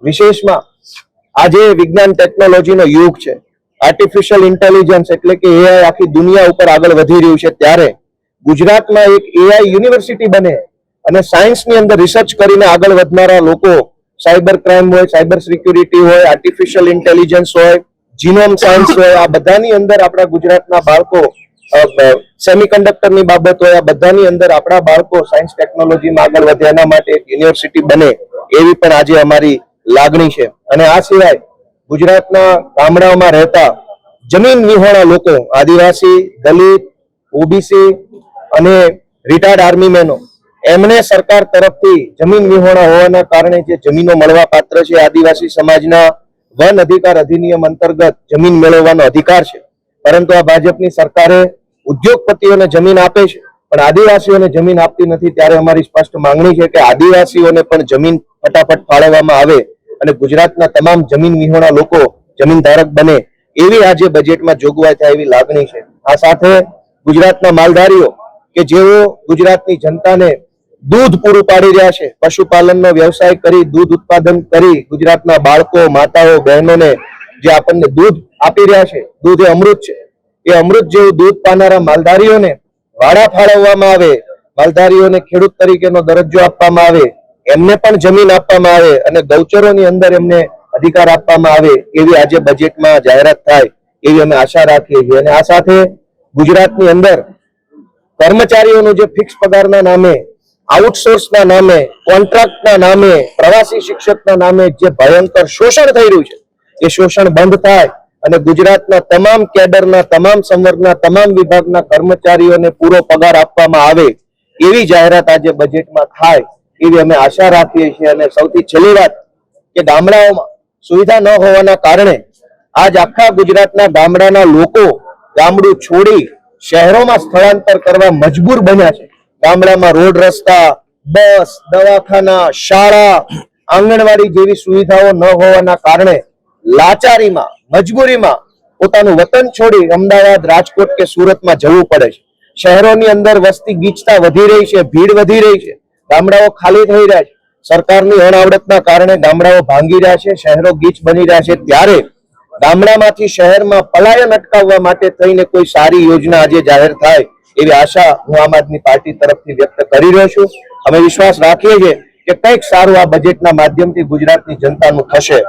વિશેષમાં આજે વિજ્ઞાન ટેકનોલોજીનો યુગ છે, આર્ટિફિશિયલ ઇન્ટેલિજન્સ એટલે કે એઆઈ આખી દુનિયા ઉપર આગળ વધી રહ્યું છે, ત્યારે ગુજરાતમાં એક એઆઈ યુનિવર્સિટી બને અને સાયન્સની અંદર રિસર્ચ કરીને આગળ વધનારા લોકો, સાયબર ક્રાઇમ હોય, સાયબર સિક્યુરિટી હોય, આર્ટિફિશિયલ ઇન્ટેલિજન્સ હોય, જીનોમ સાયન્સ હોય, આ બધાની અંદર આપણા ગુજરાતના બાળકો, સેમિકન્ડક્ટરની બાબત હોય, આ બધાની અંદર આપણા બાળકો સાયન્સ ટેકનોલોજીમાં આગળ વધે એના માટે એક યુનિવર્સિટી બને એવી પણ આજે અમારી લાગણી છે। અને આ સિવાય ગુજરાતના ગામડાઓમાં રહેતા જમીન વિહોણા લોકો, આદિવાસી, દલિત, ઓબીસી અને રિટાયર્ડ આર્મી મેનો, એમને સરકાર તરફથી જમીન વિહોણા હોવાના કારણે જે જમીનો મળવા પાત્ર છે, આદિવાસી સમાજના વન અધિકાર અધિનિયમ અંતર્ગત જમીન મેળવવાનો અધિકાર છે, પરંતુ આ ભાજપની સરકારે ઉદ્યોગપતિઓને જમીન આપે છે પણ આદિવાસીઓને જમીન આપતી નથી। ત્યારે અમારી સ્પષ્ટ માંગણી છે કે આદિવાસીઓને પણ જમીન ફટાફટ ફાળવવામાં આવે અને ગુજરાતના તમામ જમીન વિહોણા લોકો જમીન ધારક બને એવી આજે બજેટમાં જોગવાઈ થાય એવી લાગણી છે। આ સાથે ગુજરાતના માલધારીઓ કે જેઓ ગુજરાતની જનતાને દૂધ પૂરું પાડી રહ્યા છે, પશુપાલનનો વ્યવસાય કરી દૂધ ઉત્પાદન કરી ગુજરાતના બાળકો, માતાઓ, બહેનોને જે આપણને દૂધ આપી રહ્યા છે, દૂધ એ અમૃત છે, એ અમૃત જેવું દૂધ પાનારા માલધારીઓને વાડા ફાળવવામાં આવે, માલધારીઓને ખેડૂત તરીકેનો દરજ્જો આપવામાં આવે, એમને પણ જમીન આપવામાં આવે અને ગૌચરોની અંદર એમને અધિકાર આપવામાં આવે એવી આજે બજેટમાં જાહેરાત થાય એવી અમે આશા રાખીએ છીએ। અને આ સાથે ગુજરાતની અંદર કર્મચારીઓનું જે ફિક્સ પગારના નામે, આઉટસોર્સના નામે, કોન્ટ્રાક્ટના નામે, પ્રવાસી શિક્ષકના નામે જે ભયંકર શોષણ થઈ રહ્યું છે, એ શોષણ બંધ થાય અને ગુજરાતના તમામ કેડરના, તમામ સંવર્ગના, તમામ વિભાગના કર્મચારીઓને પૂરો પગાર આપવામાં આવે એવી જાહેરાત આજે બજેટમાં થાય એવી અમે આશા રાખીએ છીએ। અને સૌથી છેલ્લી વાત કે ગામડાઓમાં સુવિધા ન હોવાના કારણે આજ આખા ગુજરાતના ગામડાના લોકો ગામડું છોડી શહેરોમાં સ્થળાંતર કરવા મજબૂર બન્યા છે। ગામડામાં રોડ, રસ્તા, બસ, દવાખાના, શાળા, આંગણવાડી જેવી સુવિધાઓ ન હોવાના કારણે લાચારીમાં, મજબૂરીમાં પોતાનું વતન છોડી અમદાવાદ, રાજકોટ કે સુરતમાં જવું પડે છે। શહેરોની અંદર વસ્તી ગીચતા વધી રહી છે, ભીડ વધી રહી છે, ગામડાઓ ખાલી થઈ રહ્યા છે, સરકારની અણાવડતના કારણે ગામડાઓ ભાંગી રહ્યા છે, શહેરો ગીચ બની રહ્યા છે। ત્યારે ગામડામાંથી શહેરમાં પલાયન અટકાવવા માટે થઈને કોઈ સારી યોજના આજે જાહેર થાય એવી આશા હું આમ આદમી પાર્ટી તરફથી વ્યક્ત કરી રહ્યો છું। અમે વિશ્વાસ રાખીએ છીએ કે કંઈક સારું આ બજેટના માધ્યમથી ગુજરાતની જનતાનું થશે।